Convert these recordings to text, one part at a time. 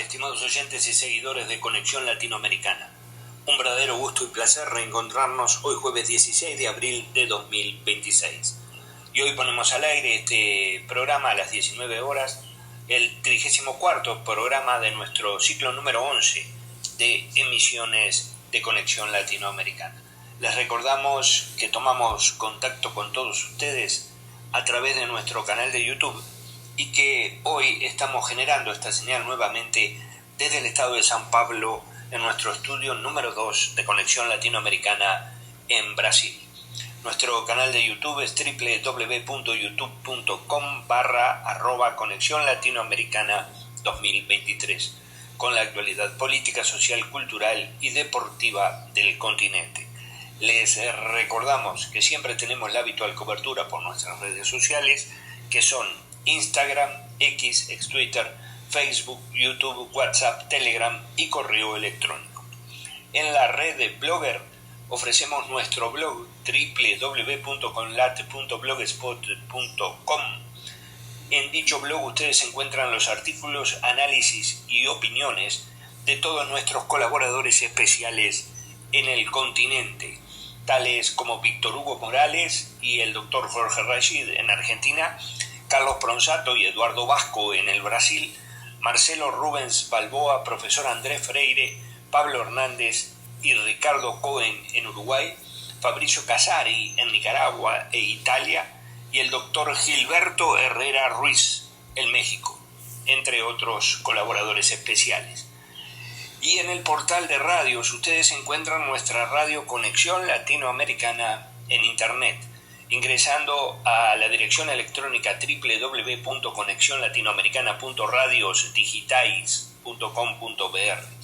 estimados oyentes y seguidores de Conexión Latinoamericana? Un verdadero gusto y placer reencontrarnos hoy jueves 16 de abril de 2026. Y hoy ponemos al aire este programa a las 19 horas, el 34º programa de nuestro ciclo número 11 de emisiones de Conexión Latinoamericana. Les recordamos que tomamos contacto con todos ustedes a través de nuestro canal de YouTube y que hoy estamos generando esta señal nuevamente desde el estado de San Pablo en nuestro estudio número 2 de Conexión Latinoamericana en Brasil. Nuestro canal de YouTube es www.youtube.com/Conexión Latinoamericana 2023, con la actualidad política, social, cultural y deportiva del continente. Les recordamos que siempre tenemos la habitual cobertura por nuestras redes sociales, que son Instagram, X, ex-Twitter, Facebook, YouTube, WhatsApp, Telegram y correo electrónico. En la red de Blogger ofrecemos nuestro blog www.conlat.blogspot.com. En dicho blog ustedes encuentran los artículos, análisis y opiniones de todos nuestros colaboradores especiales en el continente, tales como Víctor Hugo Morales y el Dr. Jorge Rashid en Argentina, Carlos Pronsato y Eduardo Vasco en el Brasil, Marcelo Rubens Balboa, profesor Andrés Freire, Pablo Hernández y Ricardo Cohen en Uruguay, Fabricio Casari en Nicaragua e Italia y el doctor Gilberto Herrera Ruiz en México, entre otros colaboradores especiales. Y en el portal de radios ustedes encuentran nuestra radio Conexión Latinoamericana en Internet, ingresando a la dirección electrónica www.conexionlatinoamericana.radiosdigitales.com.br.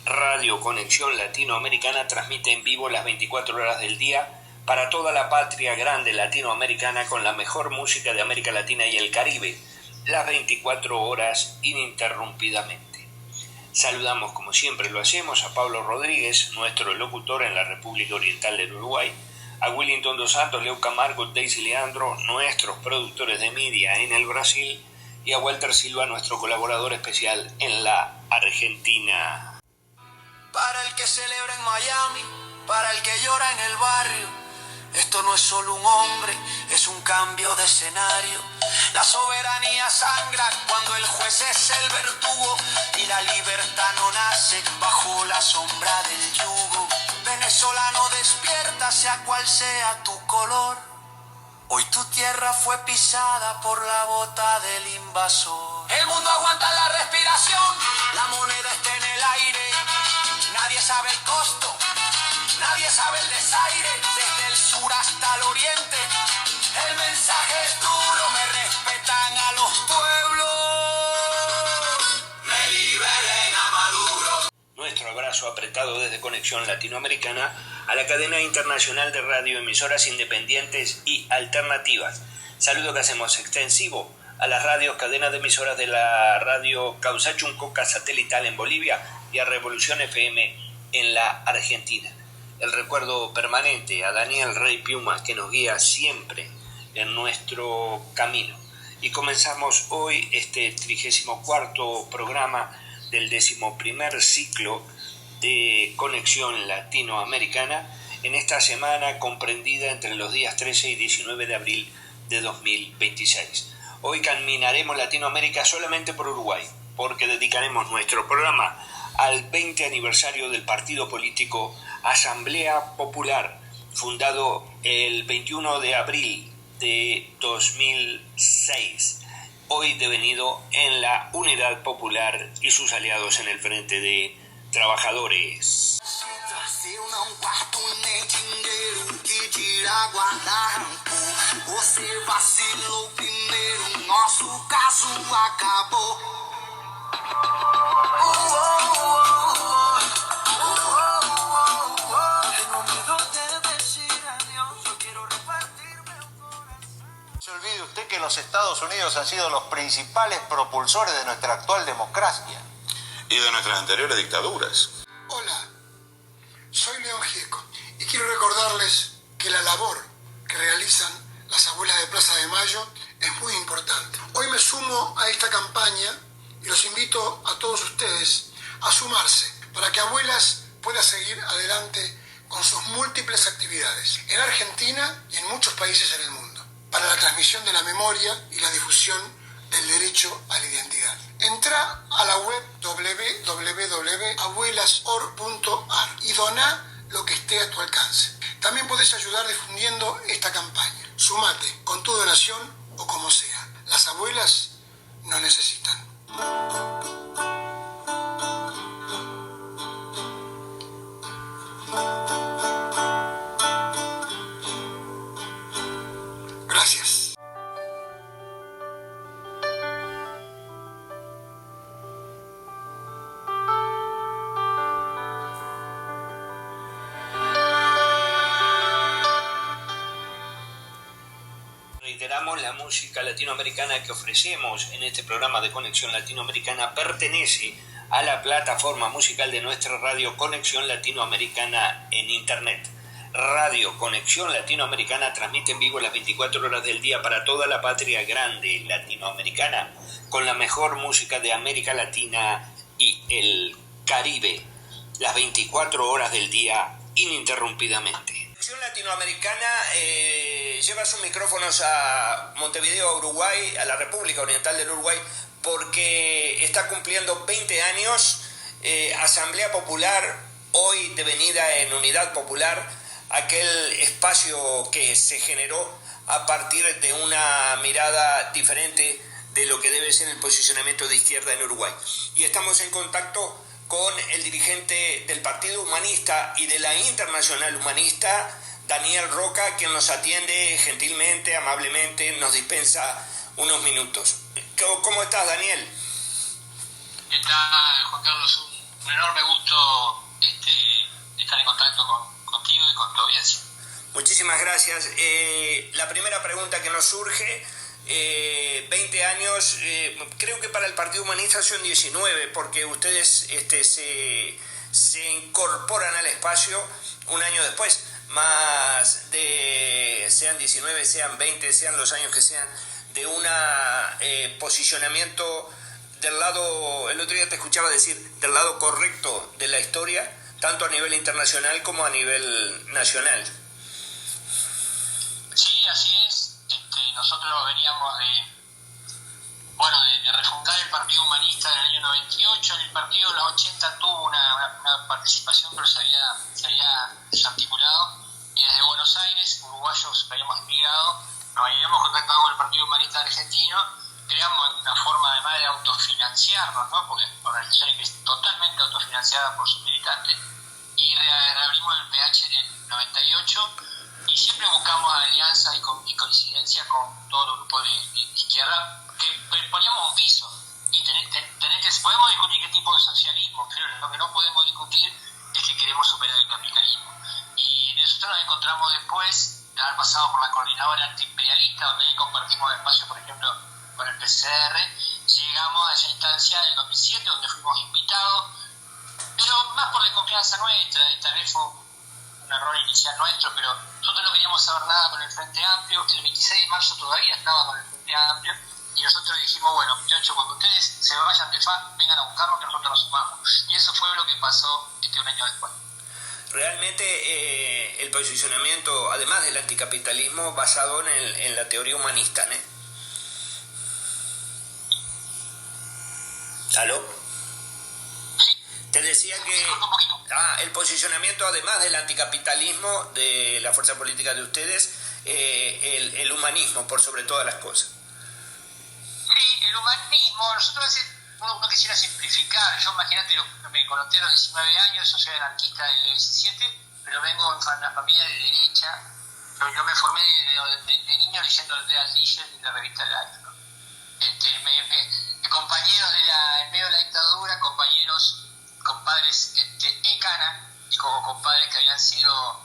Radio Conexión Latinoamericana transmite en vivo las 24 horas del día para toda la patria grande latinoamericana con la mejor música de América Latina y el Caribe, las 24 horas ininterrumpidamente. Saludamos, como siempre lo hacemos, a Pablo Rodríguez, nuestro locutor en la República Oriental del Uruguay, a Willington Dos Santos, Leo Camargo, Daisy Leandro, nuestros productores de media en el Brasil, y a Walter Silva, nuestro colaborador especial en la Argentina. Para el que celebra en Miami, para el que llora en el barrio, esto no es solo un hombre, es un cambio de escenario. La soberanía sangra cuando el juez es el verdugo y la libertad no nace bajo la sombra del yugo. Venezolano, despierta, sea cual sea tu color. Hoy tu tierra fue pisada por la bota del invasor. El mundo aguanta la respiración, la moneda está en el aire. Nadie sabe el costo, nadie sabe el desaire. Desde el sur hasta el oriente, el mensaje es duro. Me respetan a los pueblos, me liberen a Maduro. Nuestro abrazo apretado desde Conexión Latinoamericana a la cadena internacional de radioemisoras independientes y alternativas. Saludo que hacemos extensivo a las radios, cadenas de emisoras de la radio Causachuncoca satelital en Bolivia y a Revolución FM en la Argentina. El recuerdo permanente a Daniel Rey Piuma, que nos guía siempre en nuestro camino. Y comenzamos hoy este 34º programa del 11º ciclo de Conexión Latinoamericana en esta semana comprendida entre los días 13 y 19 de abril de 2026. Hoy caminaremos Latinoamérica solamente por Uruguay, porque dedicaremos nuestro programa al 20 aniversario del partido político Asamblea Popular, fundado el 21 de abril de 2006, hoy devenido en la Unidad Popular y sus aliados en el Frente de Trabajadores. Se olvide usted que los Estados Unidos han sido los principales propulsores de nuestra actual democracia. Y de nuestras anteriores dictaduras. Hola, soy León Gieco y quiero recordarles que la labor que realizan las abuelas de Plaza de Mayo es muy importante. Hoy me sumo a esta campaña y los invito a todos ustedes a sumarse para que Abuelas pueda seguir adelante con sus múltiples actividades en Argentina y en muchos países en el mundo, para la transmisión de la memoria y la difusión del derecho a la identidad. Entra a la web www.abuelasor.ar y doná lo que esté a tu alcance. También podés ayudar difundiendo esta campaña. Sumate con tu donación o como sea. Las abuelas nos necesitan. Gracias. Reiteramos, la música latinoamericana que ofrecemos en este programa de Conexión Latinoamericana pertenece a la plataforma musical de nuestra radio Conexión Latinoamericana en Internet. Radio Conexión Latinoamericana transmite en vivo las 24 horas del día para toda la patria grande latinoamericana, con la mejor música de América Latina y el Caribe, las 24 horas del día ininterrumpidamente. Conexión Latinoamericana lleva sus micrófonos a Montevideo, Uruguay, a la República Oriental del Uruguay, porque está cumpliendo 20 años, Asamblea Popular, hoy devenida en Unidad Popular, aquel espacio que se generó a partir de una mirada diferente de lo que debe ser el posicionamiento de izquierda en Uruguay. Y estamos en contacto con el dirigente del Partido Humanista y de la Internacional Humanista, Daniel Roca, quien nos atiende gentilmente, amablemente, nos dispensa unos minutos. ¿Cómo estás, Daniel? ¿Qué tal, Juan Carlos? Un enorme gusto estar en contacto contigo y con tu audiencia. Muchísimas gracias. La primera pregunta que nos surge, 20 años, creo que para el Partido Humanista son 19, porque ustedes se incorporan al espacio un año después, más de, sean 19, sean 20, sean los años que sean, de un posicionamiento del lado, el otro día te escuchaba decir, del lado correcto de la historia, tanto a nivel internacional como a nivel nacional. Sí, así es. Nosotros veníamos de refundar el Partido Humanista en el año 98. En el partido de los 80 tuvo una participación, pero se había desarticulado. Y desde Buenos Aires, uruguayos que habíamos emigrado, nos habíamos contactado con el Partido Humanista argentino. Creamos una forma además de autofinanciarnos, ¿no? Porque organizaciones que es totalmente autofinanciada por sus militantes. Y reabrimos el PH en el 98. Y siempre buscamos alianzas y coincidencias con todos los grupos de izquierda, que poníamos un piso. Y podemos discutir qué tipo de socialismo, pero lo que no podemos discutir es que queremos superar el capitalismo. Y nosotros nos encontramos después de haber pasado por la coordinadora antiimperialista, donde ahí compartimos espacio, por ejemplo, con el PCR. Llegamos a esa instancia del 2007, donde fuimos invitados, pero más por desconfianza nuestra, y tal vez fue un error inicial nuestro, pero nosotros no queríamos saber nada con el Frente Amplio. El 26 de marzo todavía estaba con el Frente Amplio, y nosotros dijimos, bueno, muchachos, cuando ustedes se vayan de FA, vengan a buscarnos que nosotros nos sumamos. Y eso fue lo que pasó un año después. Realmente el posicionamiento, además del anticapitalismo, basado en la teoría humanista, ¿no? ¿Aló? Te decía que el posicionamiento, además del anticapitalismo de la fuerza política de ustedes, el humanismo por sobre todas las cosas. Sí, el humanismo, nosotros uno quisiera simplificar. Yo imagínate, me conecté a los 19 años, yo soy anarquista del 17, pero vengo de una familia de derecha. Yo me formé de niño leyendo el Real Digest y la revista Life, ¿no? Compañeros en medio de la dictadura, compadres en cana, y como compadres que habían sido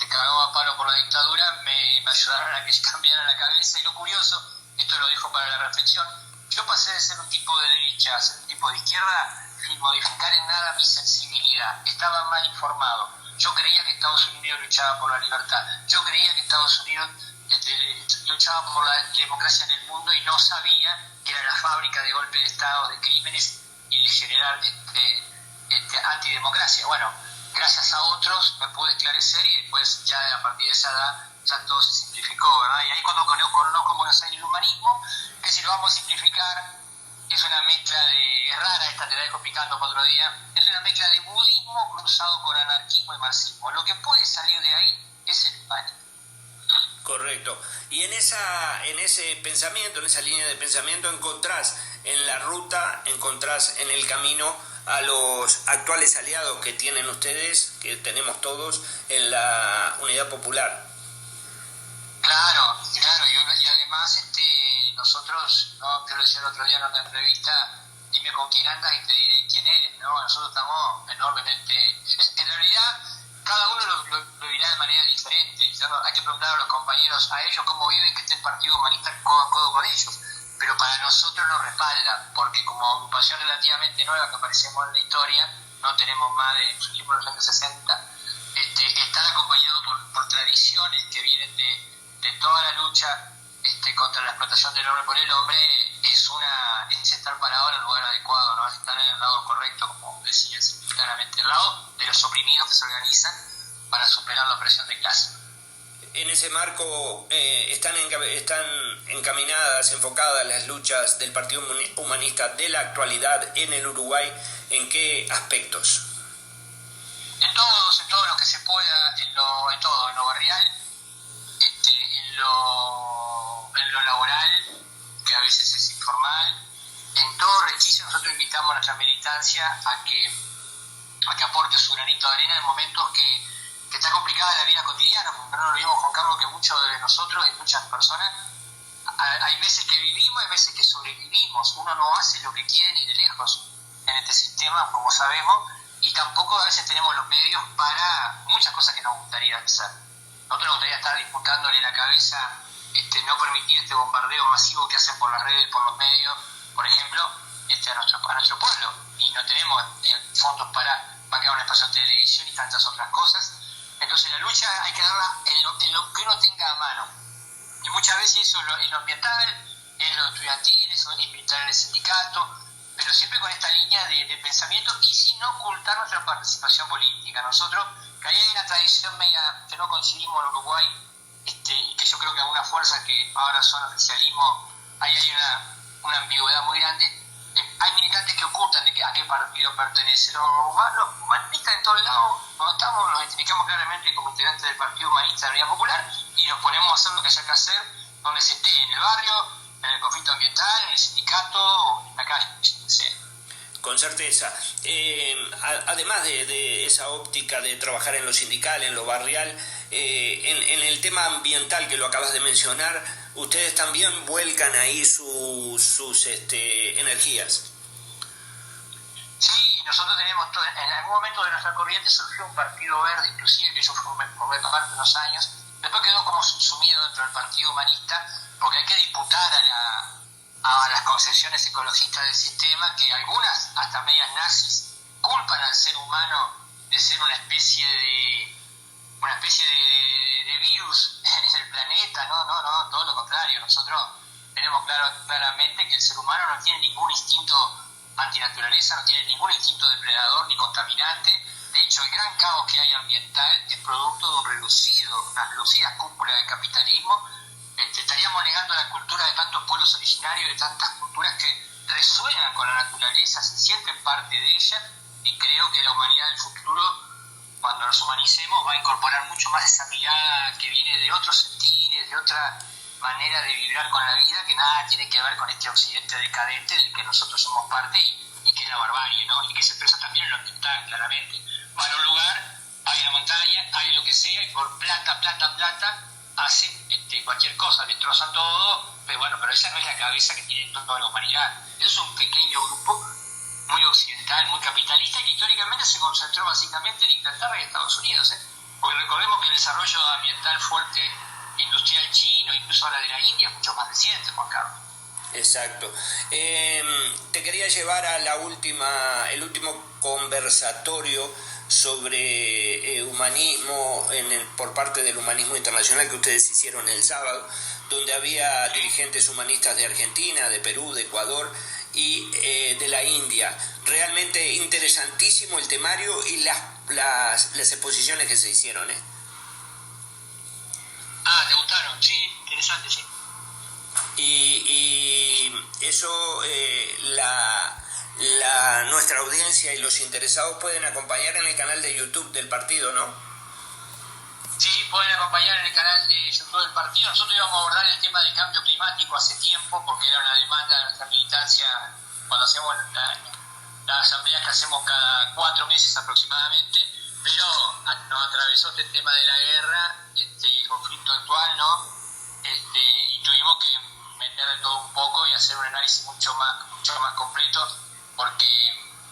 cagados a palo por la dictadura, me ayudaron a que cambiara la cabeza. Y lo curioso, esto lo dejo para la reflexión, yo pasé de ser un tipo de derecha a ser un tipo de izquierda sin modificar en nada mi sensibilidad. Estaba mal informado. Yo creía que Estados Unidos luchaba por la libertad. Yo creía que Estados Unidos luchaba por la democracia en el mundo y no sabía que era la fábrica de golpe de Estado, de crímenes y de generar antidemocracia. Bueno, gracias a otros me pude esclarecer y después ya a partir de esa edad ya todo se simplificó, ¿verdad? Y ahí cuando conozco en Buenos Aires el humanismo, que si lo vamos a simplificar, es una mezcla de, es rara esta, te la dejo picando para otro día, es una mezcla de budismo cruzado con anarquismo y marxismo. Lo que puede salir de ahí es el humanismo. Correcto. Y en ese pensamiento, en esa línea de pensamiento, encontrás en la ruta, encontrás en el camino a los actuales aliados que tienen ustedes, que tenemos todos, en la Unidad Popular. Claro, y además nosotros, ¿no? Te lo decía el otro día en otra entrevista, dime con quién andas y te diré quién eres, ¿no? Nosotros estamos enormemente... En realidad, cada uno lo dirá de manera diferente. Hay que preguntar a los compañeros, a ellos cómo viven, que esté el Partido Humanista codo a codo con ellos. Pero para nosotros nos respalda, porque como agrupación relativamente nueva que aparecemos en la historia, no tenemos más de, surgimos en los años 60, estar acompañado por tradiciones que vienen de toda la lucha contra la explotación del hombre por el hombre, es estar parado en el lugar adecuado, no es estar en el lado correcto, como decías, claramente, el lado de los oprimidos que se organizan para superar la opresión de clase. En ese marco están encaminadas, enfocadas las luchas del Partido Humanista de la actualidad en el Uruguay. ¿En qué aspectos? En todo lo que se pueda, en lo barrial, en lo laboral, que a veces es informal, en todo rechizo. Nosotros invitamos a nuestra militancia a que aporte su granito de arena en momentos que está complicada la vida cotidiana, porque no nos olvidemos, Juan Carlos, que muchos de nosotros y muchas personas, hay meses que vivimos, hay meses que sobrevivimos. Uno no hace lo que quiere ni de lejos en este sistema, como sabemos, y tampoco a veces tenemos los medios para muchas cosas que nos gustaría hacer. Nosotros nos gustaría estar disputándole la cabeza, no permitir este bombardeo masivo que hacen por las redes, por los medios, por ejemplo, a nuestro pueblo, y no tenemos fondos para pagar un espacio de televisión y tantas otras cosas. Entonces la lucha hay que darla en lo que uno tenga a mano, y muchas veces eso en lo ambiental, en lo estudiantil, eso es militar en el sindicato, pero siempre con esta línea de pensamiento y sin ocultar nuestra participación política. Nosotros, que ahí hay una tradición media que no coincidimos en Uruguay, y que yo creo que algunas fuerzas que ahora son oficialismo, ahí hay una ambigüedad muy grande. Hay militantes que ocultan a qué partido pertenece. Los humanistas en todos lados nos identificamos claramente como integrantes del Partido Humanista de la Unidad Popular y nos ponemos a hacer lo que haya que hacer donde se esté, en el barrio, en el conflicto ambiental, en el sindicato o en la calle, donde sea. Con certeza. Además de esa óptica de trabajar en lo sindical, en lo barrial, en el tema ambiental que lo acabas de mencionar, ustedes también vuelcan ahí sus energías. Sí, nosotros tenemos en algún momento de nuestra corriente surgió un partido verde, inclusive, que yo formé parte de unos años, después quedó como subsumido dentro del Partido Humanista, porque hay que disputar a las concepciones ecologistas del sistema, que algunas, hasta medias nazis, culpan al ser humano de ser una especie de virus en el planeta. No, todo lo contrario. Nosotros tenemos claramente que el ser humano no tiene ningún instinto antinaturaleza, no tiene ningún instinto depredador ni contaminante. De hecho, el gran caos que hay ambiental es producto de unas reducidas cúpulas del capitalismo. Estaríamos negando la cultura de tantos pueblos originarios, de tantas culturas que resuenan con la naturaleza, se sienten parte de ella, y creo que la humanidad del futuro, cuando nos humanicemos, va a incorporar mucho más esa mirada que viene de otros sentires, de otra manera de vibrar con la vida, que nada tiene que ver con este occidente decadente del que nosotros somos parte y que es la barbarie, ¿no? Y que se expresa también en lo ambiental, claramente. Va a un lugar, hay una montaña, hay lo que sea, y por plata, hacen cualquier cosa, destrozan todo, pero esa no es la cabeza que tiene toda la humanidad. Eso es un pequeño grupo muy occidental, muy capitalista, que históricamente se concentró básicamente en Inglaterra y Estados Unidos, porque recordemos que el desarrollo ambiental fuerte industrial chino, incluso ahora de la India, es mucho más reciente, Juan Carlos. Exacto. Te quería llevar a el último conversatorio sobre humanismo por parte del Humanismo Internacional que ustedes hicieron el sábado, donde había dirigentes humanistas de Argentina, de Perú, de Ecuador y de la India. Realmente interesantísimo el temario y las exposiciones que se hicieron, ¿eh? Ah, ¿te gustaron? Sí, interesante, sí. Y eso nuestra audiencia y los interesados pueden acompañar en el canal de YouTube del partido, ¿no? Sí, pueden acompañar en el canal de YouTube del partido. Nosotros íbamos a abordar el tema del cambio climático hace tiempo, porque era una demanda de nuestra militancia cuando hacemos las asambleas que hacemos cada 4 meses aproximadamente, pero nos atravesó este tema de la guerra, el conflicto actual, ¿no? Y tuvimos que meter de todo un poco y hacer un análisis mucho más completo, porque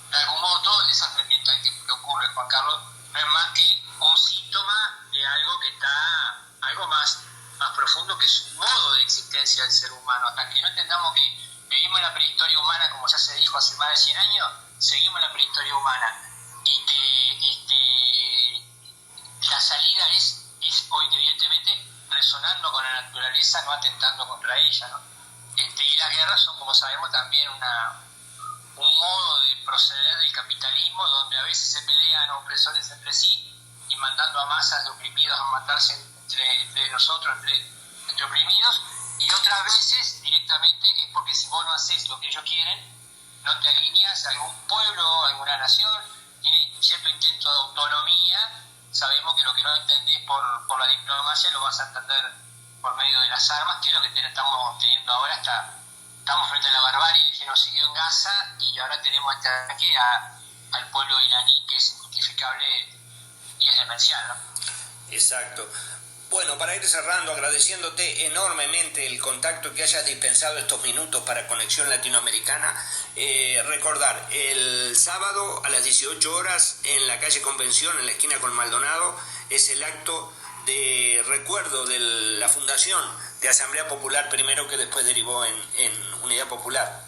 de algún modo todo el desastre ambiental que ocurre, Juan Carlos, no es más que un síntoma de algo que está, algo más profundo, que es un modo de existencia del ser humano. Hasta que no entendamos que vivimos en la prehistoria humana, como ya se dijo hace más de 100 años, seguimos en la prehistoria humana, y que la salida es hoy evidentemente resonando con la naturaleza, no atentando contra ella, ¿no? Y las guerras son, como sabemos, también un modo de proceder del capitalismo, donde a veces se pelean opresores entre sí y mandando a masas de oprimidos a matarse entre nosotros, entre oprimidos, y otras veces directamente es porque si vos no haces lo que ellos quieren, no te alineas a algún pueblo, a alguna nación, tiene cierto intento de autonomía. Sabemos que lo que no entendés por la diplomacia lo vas a entender por medio de las armas, que es lo que estamos teniendo ahora. Estamos frente a la barbarie y el genocidio en Gaza, y ahora tenemos este ataque al pueblo iraní, que es injustificable y es demencial, ¿no? Exacto. Bueno, para ir cerrando, agradeciéndote enormemente el contacto que hayas dispensado estos minutos para Conexión Latinoamericana, recordar, el sábado a las 18 horas en la calle Convención, en la esquina con Maldonado, es el acto de recuerdo de la fundación de Asamblea Popular, primero que después derivó en Unidad Popular.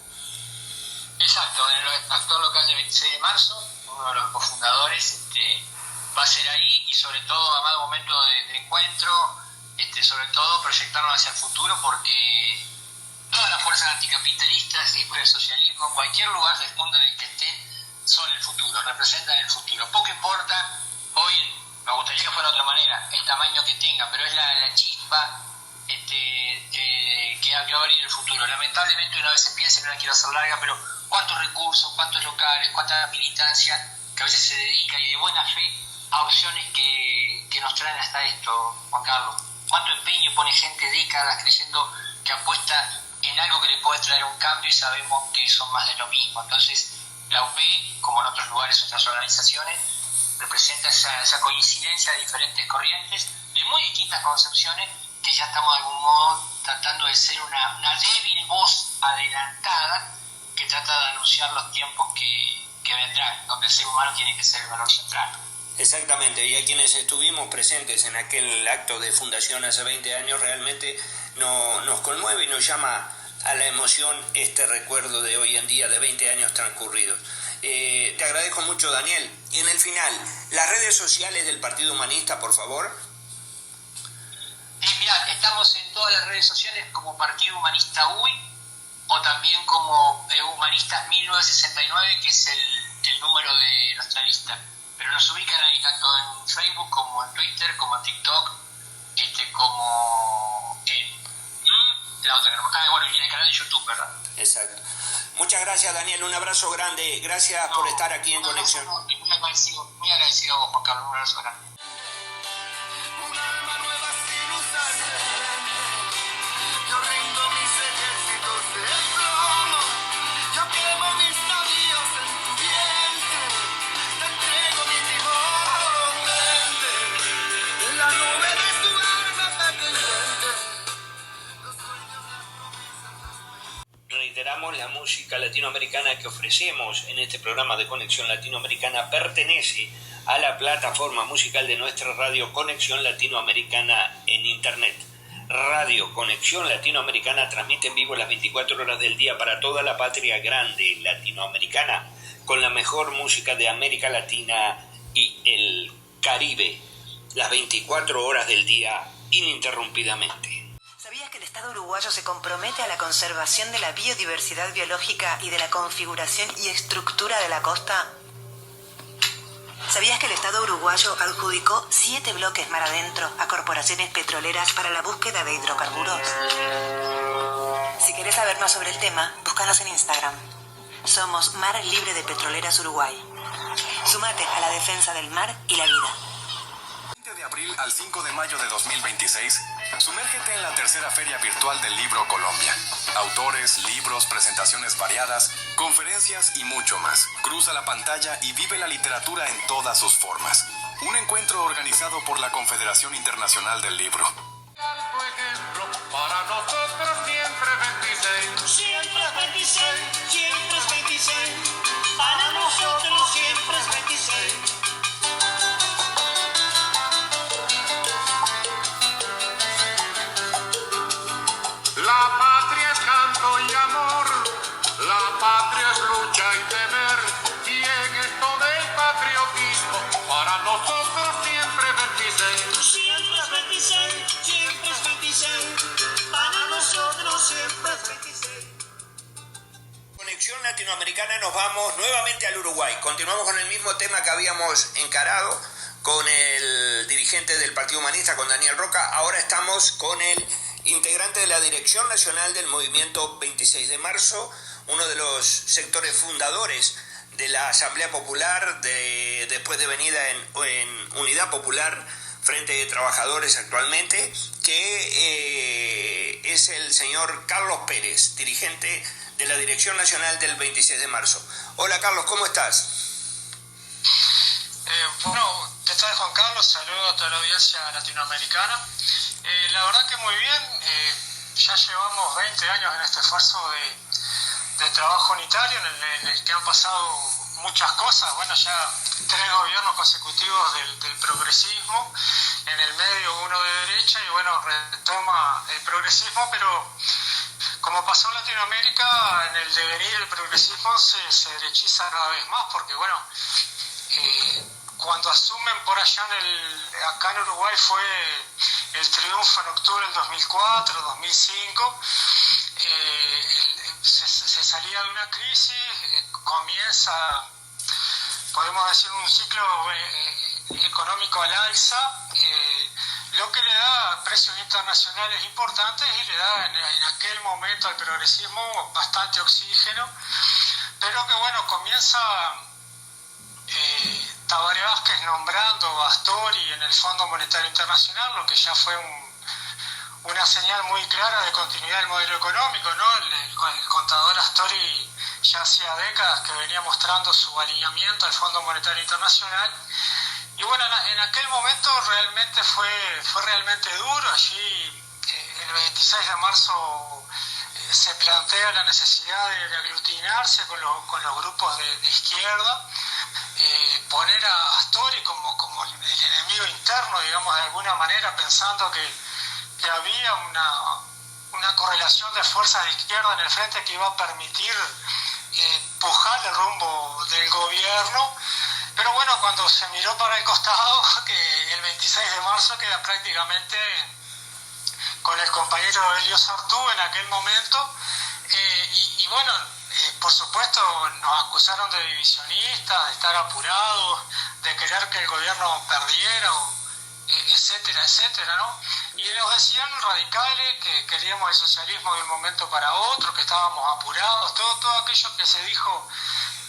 Exacto, en el actor local de 26 de marzo, uno de los cofundadores, va a ser ahí, y sobre todo, amado momento de encuentro, sobre todo proyectarnos hacia el futuro, porque todas las fuerzas anticapitalistas y por el socialismo, cualquier lugar del mundo en el que estén, son el futuro, representan el futuro. Poco importa, hoy me gustaría que fuera de otra manera, el tamaño que tenga, pero es la chispa que va a abrir el futuro. Lamentablemente una vez se piensa, no la quiero hacer larga, pero cuántos recursos, cuántos locales, cuánta militancia que a veces se dedica y de buena fe a opciones que nos traen hasta esto, Juan Carlos. Cuánto empeño pone gente décadas creyendo que apuesta en algo que le puede traer un cambio, y sabemos que son más de lo mismo. Entonces la UP, como en otros lugares, otras organizaciones, representa esa coincidencia de diferentes corrientes, de muy distintas concepciones, que ya estamos de algún modo tratando de ser una débil voz adelantada que trata de anunciar los tiempos que vendrán, donde el ser humano tiene que ser el valor central. Exactamente, y a quienes estuvimos presentes en aquel acto de fundación hace 20 años, realmente nos conmueve y nos llama a la emoción este recuerdo de hoy en día de 20 años transcurridos. Te agradezco mucho, Daniel. Y en el final, las redes sociales del Partido Humanista, por favor. Mirá, estamos en todas las redes sociales como Partido Humanista UI, o también como Humanistas 1969, que es el número de nuestra lista. Pero nos ubican ahí tanto en Facebook como en Twitter, como en TikTok, como en la otra, y en el canal de YouTube, ¿verdad? Exacto. Muchas gracias, Daniel, un abrazo grande, gracias por estar aquí en Conexión. Muy agradecido a vos, Juan Carlos, un abrazo grande. Un alma nueva sin usar. Yo rindo mis ejércitos de plomo. Yo quemo mis navíos en tu vientre. Te entrego mi timón. En la nube de tu alma pendiente. Los sueños, las promesas. Reiteramos, la música latinoamericana que ofrecemos en este programa de Conexión Latinoamericana pertenece a la plataforma musical de nuestra radio Conexión Latinoamericana en Internet. Radio Conexión Latinoamericana transmite en vivo las 24 horas del día para toda la patria grande latinoamericana, con la mejor música de América Latina y el Caribe, las 24 horas del día ininterrumpidamente. ¿Sabías que el Estado uruguayo se compromete a la conservación de la biodiversidad biológica y de la configuración y estructura de la costa? ¿Sabías que el Estado uruguayo adjudicó 7 bloques mar adentro a corporaciones petroleras para la búsqueda de hidrocarburos? Si querés saber más sobre el tema, búscanos en Instagram. Somos Mar Libre de Petroleras Uruguay. Súmate a la defensa del mar y la vida. De abril al 5 de mayo de 2026, sumérgete en la tercera Feria Virtual del Libro Colombia. Autores, libros, presentaciones variadas, conferencias y mucho más. Cruza la pantalla y vive la literatura en todas sus formas. Un encuentro organizado por la Confederación Internacional del Libro. Tu ejemplo, para nosotros siempre es 26. Siempre es 26, siempre es 26. Para nosotros siempre es 26. La patria es canto y amor, la patria es lucha y deber, y en esto del patriotismo, para nosotros siempre es 26. Siempre es 26, siempre es 26, para nosotros siempre es 26. Conexión Latinoamericana, nos vamos nuevamente al Uruguay. Continuamos con el mismo tema que habíamos encarado con el dirigente del Partido Humanista, con Daniel Roca. Ahora estamos con el integrante de la Dirección Nacional del Movimiento 26 de Marzo, uno de los sectores fundadores de la Asamblea Popular, después de venida en Unidad Popular Frente de Trabajadores actualmente, que es el señor Carlos Pérez, dirigente de la Dirección Nacional del 26 de Marzo. Hola Carlos, ¿cómo estás? Bueno, ¿qué tal Juan Carlos? Saludos a toda la audiencia latinoamericana. La verdad que muy bien, ya llevamos 20 años en este esfuerzo de trabajo unitario en el que han pasado muchas cosas. Bueno, ya 3 gobiernos consecutivos del progresismo, en el medio uno de derecha y bueno, retoma el progresismo, pero como pasó en Latinoamérica, en el devenir el progresismo se derechiza cada vez más porque bueno, cuando asumen por allá acá en Uruguay fue el triunfo en octubre del 2004, 2005, se salía de una crisis, comienza, podemos decir, un ciclo económico al alza, lo que le da precios internacionales importantes y le da en aquel momento al progresismo bastante oxígeno, pero que bueno, comienza Tabaré Vázquez nombrando a Astori en el Fondo Monetario Internacional, lo que ya fue una señal muy clara de continuidad del modelo económico, ¿no? El contador Astori ya hacía décadas que venía mostrando su alineamiento al Fondo Monetario Internacional. Y bueno, en aquel momento realmente fue realmente duro. Allí el 26 de marzo se plantea la necesidad de aglutinarse con los grupos de izquierda, poner a Astori como el enemigo interno, digamos, de alguna manera, pensando que había una correlación de fuerzas de izquierda en el frente que iba a permitir empujar el rumbo del gobierno. Pero bueno, cuando se miró para el costado, que el 26 de marzo queda prácticamente con el compañero Elio Sartú en aquel momento, y bueno, por supuesto nos acusaron de divisionistas, de estar apurados, de querer que el gobierno perdiera, etcétera, etcétera, ¿no? Y nos decían radicales que queríamos el socialismo de un momento para otro, que estábamos apurados, todo aquello que se dijo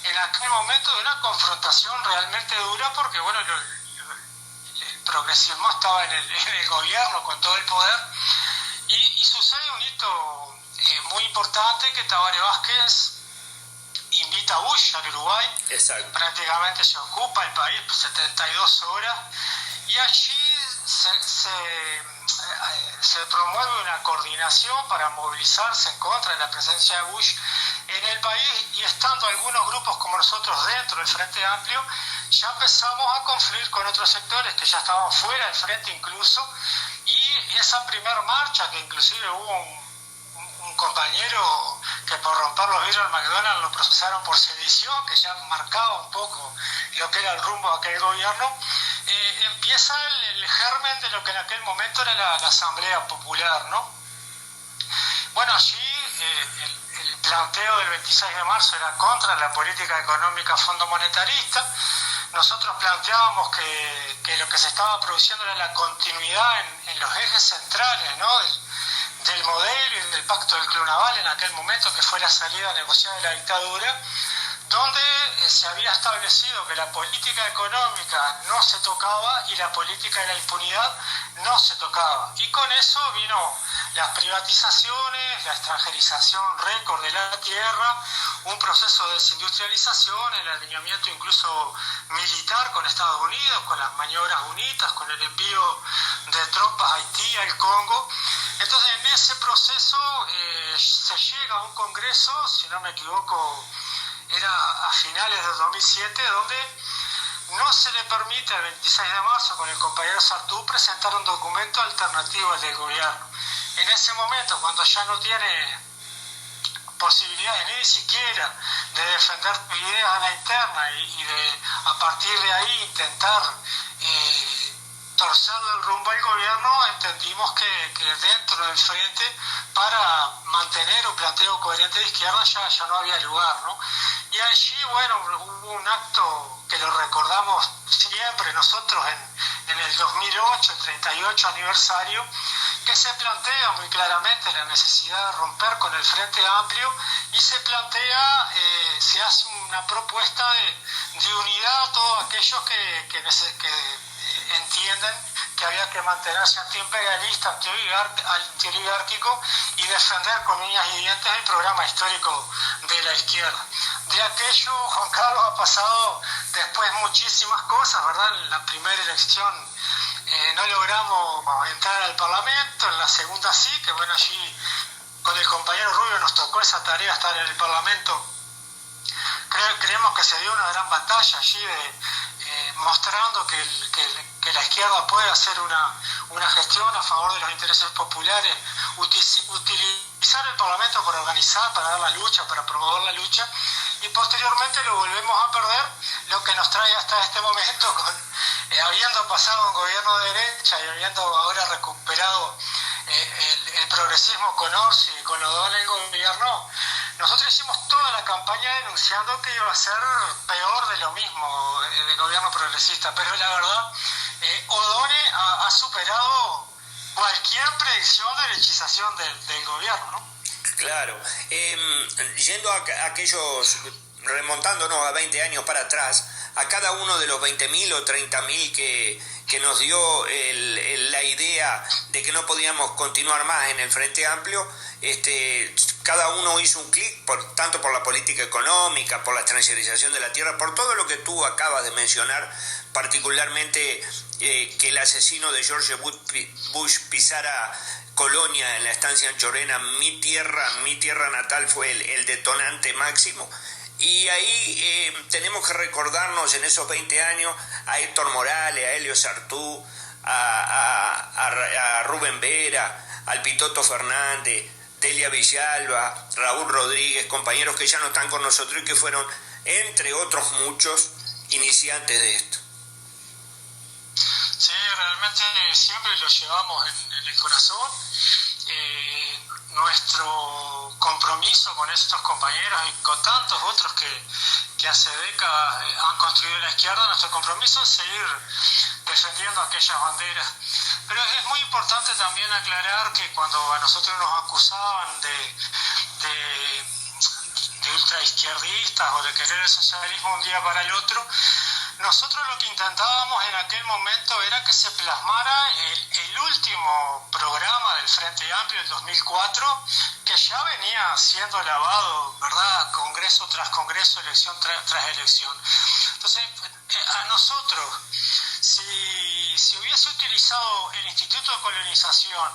en aquel momento de una confrontación realmente dura, porque bueno, el progresismo estaba en el gobierno con todo el poder, y sucede un hito muy importante, que Tabaré Vázquez invita a Bush al Uruguay. Exacto. Prácticamente se ocupa el país 72 horas, y allí se promueve una coordinación para movilizarse en contra de la presencia de Bush en el país, y estando algunos grupos como nosotros dentro del Frente Amplio, ya empezamos a confluir con otros sectores que ya estaban fuera del Frente incluso, y esa primer marcha, que inclusive hubo un compañero que por romper los vidrios del McDonald's lo procesaron por sedición, que ya marcaba un poco lo que era el rumbo de aquel gobierno, empieza el germen de lo que en aquel momento era la Asamblea Popular, ¿no? Bueno, allí el planteo del 26 de marzo era contra la política económica fondo monetarista. Nosotros planteábamos que lo que se estaba produciendo era la continuidad en los ejes centrales, ¿no? del modelo y del pacto del Club Naval en aquel momento, que fue la salida negociada de la dictadura, donde se había establecido que la política económica no se tocaba y la política de la impunidad no se tocaba. Y con eso vino las privatizaciones, la extranjerización récord de la tierra, un proceso de desindustrialización, el alineamiento incluso militar con Estados Unidos, con las maniobras UNITAS, con el envío de tropas a Haití, al Congo. Entonces, en ese proceso se llega a un congreso, si no me equivoco, era a finales de 2007, donde no se le permite el 26 de marzo con el compañero Sartú presentar un documento alternativo al del gobierno. En ese momento, cuando ya no tiene posibilidades ni siquiera de defender ideas a la interna y de a partir de ahí intentar torcerle el rumbo al gobierno, entendimos que dentro del frente, para mantener un planteo coherente de izquierda, ya no había lugar, ¿no? Y allí, bueno, hubo un acto que lo recordamos siempre nosotros en el 2008, el 38 aniversario, que se plantea muy claramente la necesidad de romper con el Frente Amplio y se plantea, se hace una propuesta de unidad a todos aquellos que entienden que había que mantenerse antiimperialista, antioligárquico y defender con uñas y dientes el programa histórico de la izquierda. De aquello, Juan Carlos, ha pasado después muchísimas cosas, ¿verdad? En la primera elección no logramos entrar al Parlamento, en la segunda sí, que bueno, allí con el compañero Rubio nos tocó esa tarea, estar en el Parlamento. Creemos que se dio una gran batalla allí mostrando que la izquierda puede hacer una gestión a favor de los intereses populares, utilizar el Parlamento para organizar, para dar la lucha, para promover la lucha, y posteriormente lo volvemos a perder, lo que nos trae hasta este momento, habiendo pasado un gobierno de derecha y habiendo ahora recuperado el progresismo con Orsi y con O'Donnell en el gobierno. Nosotros hicimos toda la campaña denunciando que iba a ser peor de lo mismo del gobierno progresista, pero la verdad, O'Donnell ha superado cualquier predicción de derechización del gobierno, ¿no? Claro. Yendo a aquellos, remontándonos a 20 años para atrás, a cada uno de los 20.000 o 30.000 que nos dio la idea de que no podíamos continuar más en el Frente Amplio, cada uno hizo un clic, tanto por la política económica, por la transgerización de la tierra, por todo lo que tú acabas de mencionar, particularmente que el asesino de George Bush pisara Colonia en la estancia Anchorena, mi tierra natal, fue el detonante máximo. Y ahí tenemos que recordarnos en esos 20 años a Héctor Morales, a Helio Sartú, a Rubén Vera, al Pitoto Fernández, Delia Villalba, Raúl Rodríguez, compañeros que ya no están con nosotros y que fueron, entre otros muchos, iniciantes de esto. Sí, realmente siempre lo llevamos en el corazón. Nuestro compromiso con estos compañeros y con tantos otros que hace décadas han construido la izquierda, nuestro compromiso es seguir defendiendo aquellas banderas. Pero es muy importante también aclarar que cuando a nosotros nos acusaban de ultraizquierdistas o de querer el socialismo un día para el otro, nosotros lo que intentábamos en aquel momento era que se plasmara el último programa del Frente Amplio del 2004, que ya venía siendo lavado, ¿verdad?, congreso tras congreso, elección tras elección. Entonces, a nosotros, si hubiese utilizado el Instituto de Colonización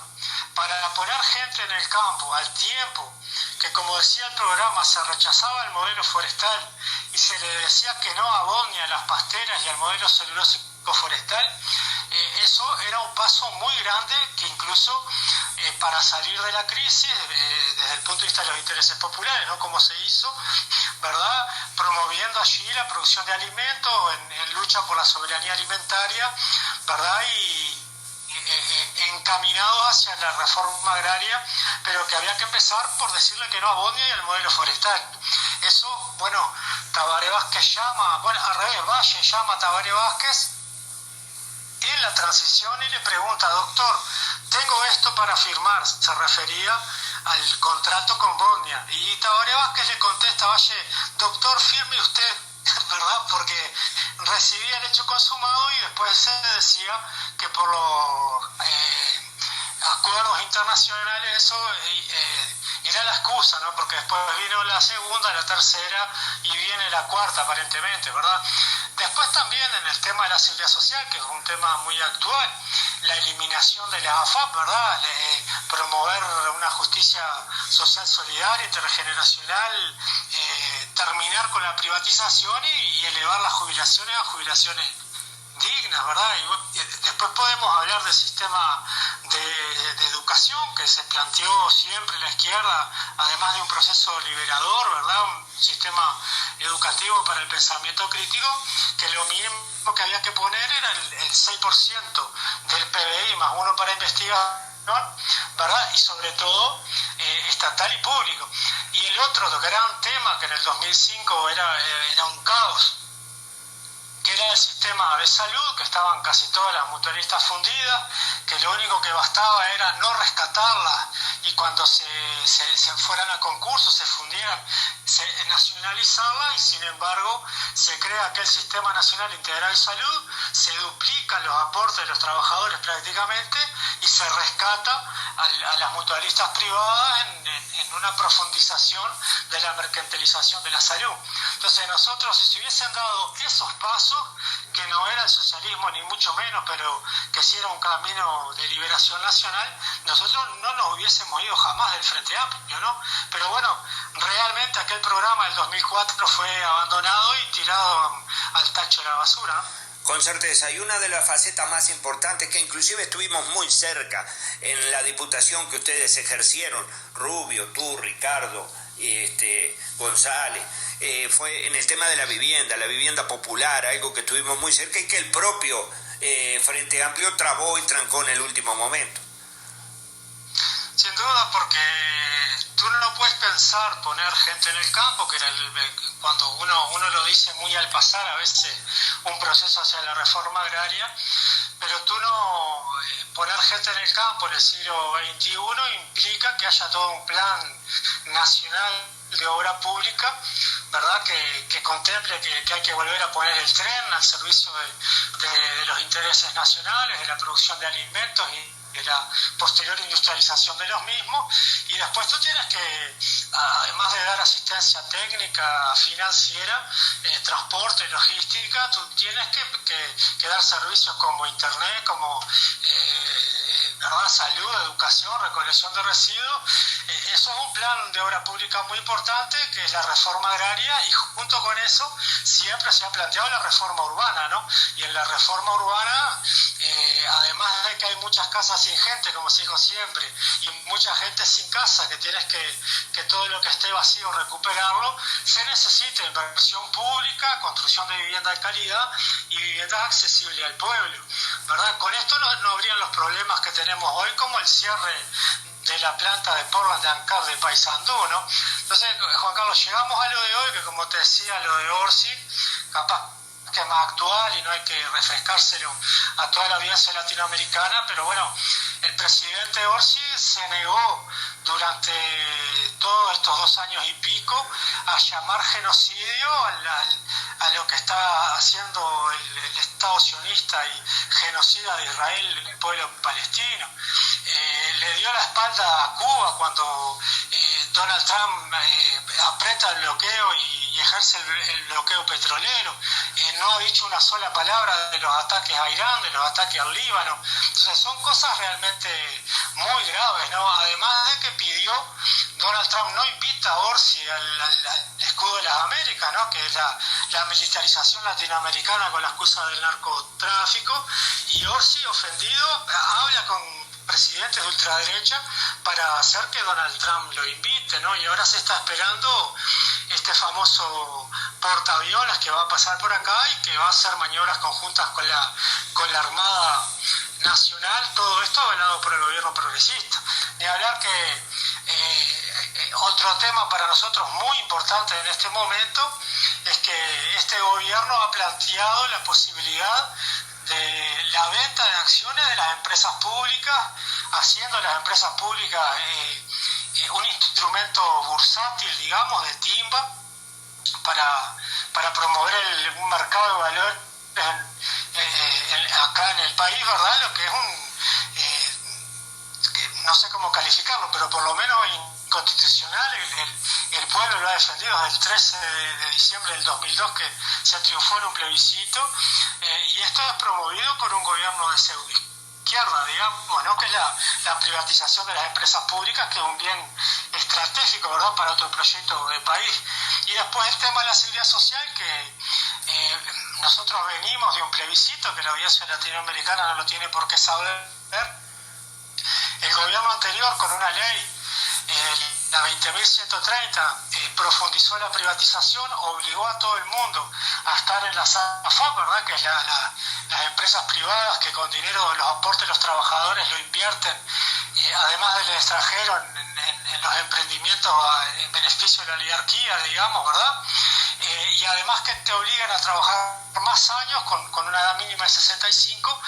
para poner gente en el campo al tiempo que, como decía el programa, se rechazaba el modelo forestal y se le decía que no a Bodnia, a las pasteras y al modelo celulósico forestal, eso era un paso muy grande que incluso para salir de la crisis, desde el punto de vista de los intereses populares, ¿no? Como se hizo, ¿verdad? Promoviendo allí la producción de alimentos en lucha por la soberanía alimentaria, ¿verdad? Y encaminados hacia la reforma agraria, pero que había que empezar por decirle que no a Bodnia y al modelo forestal. Eso, bueno, Tabaré Vázquez al revés, Valle llama a Tabaré Vázquez en la transición y le pregunta: doctor, tengo esto para firmar. Se refería al contrato con Bodnia. Y Tabaré Vázquez le contesta a Valle: doctor, firme usted, ¿verdad? Porque recibía el hecho consumado y después se decía que por los acuerdos internacionales eso era la excusa, ¿no? Porque después vino la segunda, la tercera y viene la cuarta aparentemente, ¿verdad? Después también en el tema de la seguridad social, que es un tema muy actual, la eliminación de la AFAP, ¿verdad? Promover una justicia social solidaria, intergeneracional, terminar con la privatización y elevar las jubilaciones a jubilaciones dignas, ¿verdad? Y después podemos hablar del sistema de educación que se planteó siempre la izquierda, además de un proceso liberador, ¿verdad? Un sistema educativo para el pensamiento crítico, que lo mínimo que había que poner era el 6% del PBI más uno para investigación, ¿verdad? Y sobre todo estatal y público. Y el otro gran tema que en el 2005 era un caos, que era el sistema de salud, que estaban casi todas las mutualistas fundidas, que lo único que bastaba era no rescatarlas y cuando se fueran a concurso, se fundieran, nacionalizarlas, y sin embargo se crea aquel Sistema Nacional Integral de Salud, se duplican los aportes de los trabajadores prácticamente y se rescata a las mutualistas privadas en una profundización de la mercantilización de la salud. Entonces nosotros, si se hubiesen dado esos pasos, que no era el socialismo ni mucho menos, pero que sí era un camino de liberación nacional, nosotros no nos hubiésemos ido jamás del Frente Amplio, ¿no? Pero bueno, realmente aquel programa del 2004 fue abandonado y tirado al tacho de la basura, ¿no? Con certeza, y una de las facetas más importantes que inclusive estuvimos muy cerca en la diputación que ustedes ejercieron, Rubio, tú, Ricardo, González, fue en el tema de la vivienda popular, algo que estuvimos muy cerca y que el propio Frente Amplio trabó y trancó en el último momento. Sin duda, porque tú no puedes pensar poner gente en el campo, que era cuando uno lo dice muy al pasar a veces un proceso hacia la reforma agraria, pero tú no poner gente en el campo en el siglo XXI implica que haya todo un plan nacional de obra pública, ¿verdad? Que contemple que hay que volver a poner el tren al servicio de los intereses nacionales, de la producción de alimentos y de la posterior industrialización de los mismos, y después tú tienes que, además de dar asistencia técnica, financiera, transporte, logística, tú tienes que dar servicios como internet, como ¿verdad? Salud, educación, recolección de residuos. Eso es un plan de obra pública muy importante, que es la reforma agraria, y junto con eso siempre se ha planteado la reforma urbana, ¿no? Y en la reforma urbana, además de que hay muchas casas sin gente, como se dijo siempre, y mucha gente sin casa, que tienes que todo lo que esté vacío recuperarlo, se necesita inversión pública, construcción de vivienda de calidad y viviendas accesibles al pueblo, ¿verdad? Con esto no habrían los problemas que tenemos hoy, como el cierre de la planta de Portland de Ancap de Paysandú, ¿no? Entonces, Juan Carlos, llegamos a lo de hoy, que como te decía, lo de Orsi, capaz que es más actual y no hay que refrescárselo a toda la audiencia latinoamericana, pero bueno, el presidente Orsi se negó durante todos estos 2 años y pico a llamar genocidio a lo que está haciendo el Estado sionista y genocida de Israel, el pueblo palestino. Le dio la espalda a Cuba cuando Donald Trump aprieta el bloqueo y ejerce el bloqueo petrolero. No ha dicho una sola palabra de los ataques a Irán, de los ataques al Líbano. Entonces son cosas realmente muy graves, ¿no? Además de que pidió Donald Trump no invita a Orsi al escudo de las Américas, ¿no? Que es la militarización latinoamericana con la excusa del narcotráfico, y Orsi, ofendido, habla con presidentes de ultraderecha para hacer que Donald Trump lo invite, ¿no? Y ahora se está esperando este famoso portaaviones que va a pasar por acá y que va a hacer maniobras conjuntas con la Armada Nacional, todo esto avalado por el gobierno progresista. Ni hablar que otro tema para nosotros muy importante en este momento es que este gobierno ha planteado la posibilidad de la venta de acciones de las empresas públicas, haciendo las empresas públicas un instrumento bursátil, digamos, de timba, para promover un mercado de valor acá en el país, ¿verdad? Lo que es no sé cómo calificarlo, pero por lo menos inconstitucional. El pueblo lo ha defendido desde el 13 de diciembre del 2002, que se triunfó en un plebiscito, y esto es promovido por un gobierno de pseudoizquierda, digamos, ¿no? Que es la privatización de las empresas públicas, que es un bien estratégico, ¿verdad?, para otro proyecto de país. Y después el tema de la seguridad social, que nosotros venimos de un plebiscito que la audiencia latinoamericana no lo tiene por qué saber. El gobierno anterior, con una ley, la 20.130, profundizó la privatización, obligó a todo el mundo a estar en la AFAP, ¿verdad?, que es las empresas privadas que con dinero de los aportes de los trabajadores lo invierten, además del extranjero, en los emprendimientos en beneficio de la oligarquía, digamos, ¿verdad? Y además que te obligan a trabajar más años con una edad mínima de 65,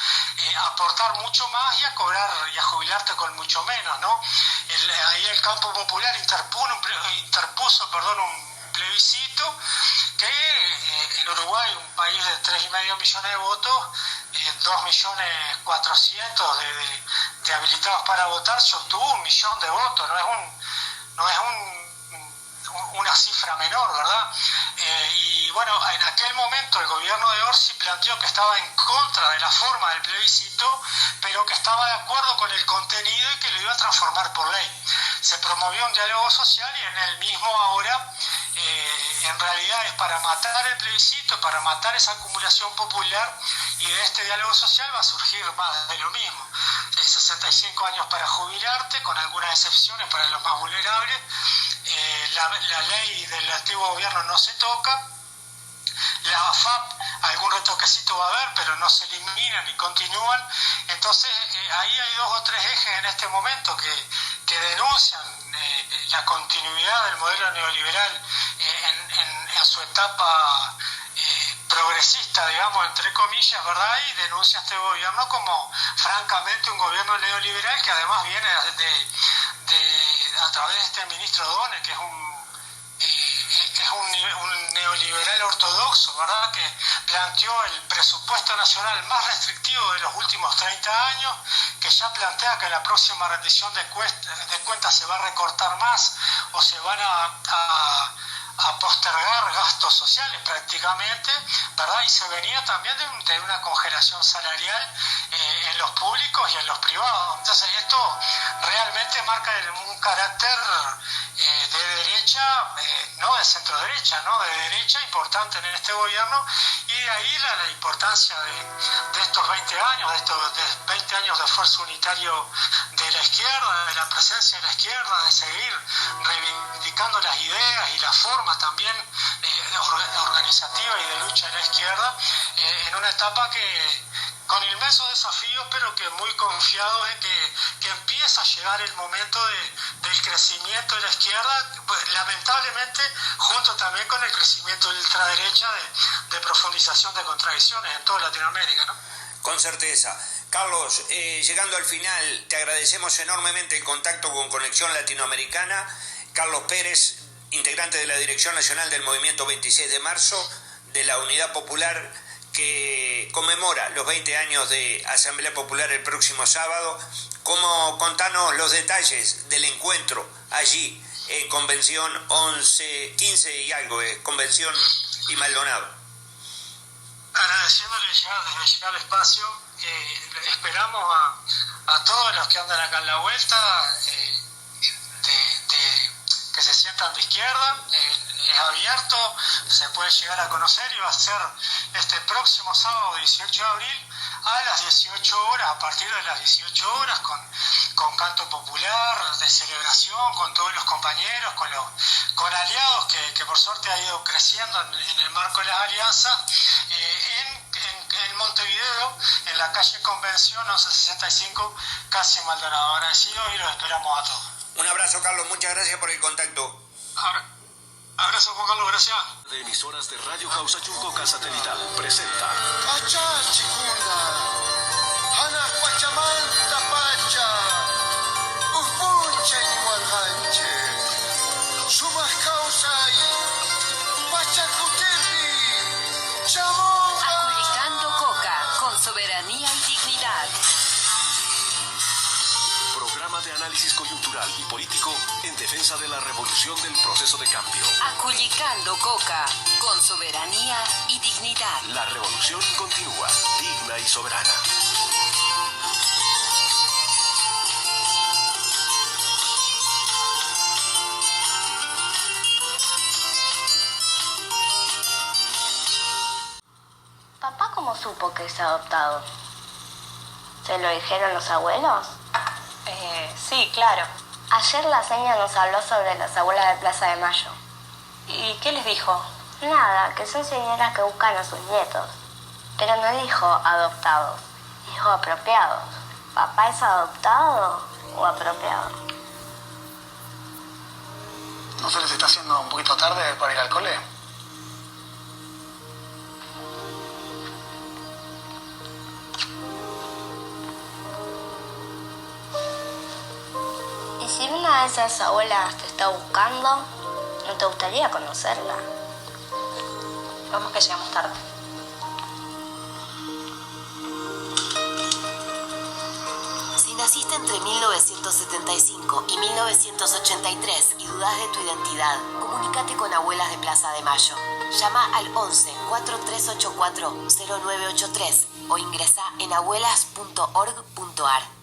a aportar mucho más y a cobrar y a jubilarte con mucho menos, ¿no? Ahí el campo popular interpuso un plebiscito que en Uruguay, un país de 3,5 millones de votos, 2.400.000 de habilitados para votar, se obtuvo 1 millón de votos. No es una cifra menor, ¿verdad? Y bueno, en aquel momento el gobierno de Orsi planteó que estaba en contra de la forma del plebiscito, pero que estaba de acuerdo con el contenido y que lo iba a transformar por ley. Se promovió un diálogo social y en el mismo ahora, en realidad es para matar el plebiscito, para matar esa acumulación popular, y de este diálogo social va a surgir más de lo mismo. 65 años para jubilarte, con algunas excepciones para los más vulnerables. La ley del antiguo gobierno no se toca. La AFAP, algún retoquecito va a haber, pero no se eliminan y continúan. Entonces, ahí hay 2 o 3 ejes en este momento que denuncian la continuidad del modelo neoliberal en su etapa progresista, digamos, entre comillas, ¿verdad? Y denuncia a este gobierno como, francamente, un gobierno neoliberal que además viene a través de este ministro Done, que es un neoliberal ortodoxo, ¿verdad?, que planteó el presupuesto nacional más restrictivo de los últimos 30 años, que ya plantea que en la próxima rendición de cuentas se va a recortar más o se van a postergar gastos sociales prácticamente, ¿verdad? Y se venía también de una congelación salarial en los públicos y en los privados. Entonces esto realmente marca un carácter de derecha, no de centro derecha, ¿no? De derecha importante en este gobierno, y de ahí la importancia de estos 20 años, de 20 años de esfuerzo unitario de la izquierda, de la presencia de la izquierda, de seguir reivindicando las ideas y las formas también organizativa y de lucha de la izquierda, en una etapa con inmensos desafíos, pero que muy confiados en que empieza a llegar el momento del crecimiento de la izquierda, pues, lamentablemente junto también con el crecimiento de la ultraderecha, de profundización de contradicciones en toda Latinoamérica, ¿no? Con certeza. Carlos, llegando al final, te agradecemos enormemente el contacto con Conexión Latinoamericana. Carlos Pérez, integrante de la Dirección Nacional del Movimiento 26 de Marzo, de la Unidad Popular, que conmemora los 20 años de Asamblea Popular el próximo sábado. Contanos los detalles del encuentro allí en Convención 15 y algo, Convención y Maldonado. Agradeciéndole desde ya el espacio, esperamos a todos los que andan acá en la vuelta, que se sientan de izquierda, es abierto, se puede llegar a conocer y va a ser este próximo sábado 18 de abril a las 18 horas, a partir de las 18 horas, con canto popular, de celebración, con todos los compañeros, con aliados que por suerte ha ido creciendo en el marco de las alianzas, en Montevideo, en la calle Convención 1165, casi Maldonado. Agradecido y los esperamos a todos. Un abrazo, Carlos, muchas gracias por el contacto. Abrazo, Juan Carlos, gracias. De emisoras de Radio Causa Chuncoca Satelital presenta Pacha, chikuna, Hana Pachamanta Pacha, Upuncha y Mualganche, Sumas Causa y Pachacutepi, Chamonga. Aculicando Coca, con soberanía y dignidad. programa de análisis coyuntural y político en defensa de la revolución del proceso de cambio. Aculicando Coca, con soberanía y dignidad. La revolución continúa, digna y soberana. ¿Papá cómo supo que es adoptado? ¿Se lo dijeron los abuelos? Sí, claro. Ayer la seña nos habló sobre las abuelas de Plaza de Mayo. ¿Y qué les dijo? Nada, que son señoras que buscan a sus nietos. Pero no dijo adoptados, dijo apropiados. ¿Papá es adoptado o apropiado? ¿No se les está haciendo un poquito tarde para ir al cole? ¿Y si una de esas abuelas te está buscando, no te gustaría conocerla? Vamos que llegamos tarde. Si naciste entre 1975 y 1983 y dudas de tu identidad, comunícate con Abuelas de Plaza de Mayo. Llama al 11 4384 0983 o ingresa en abuelas.org.ar.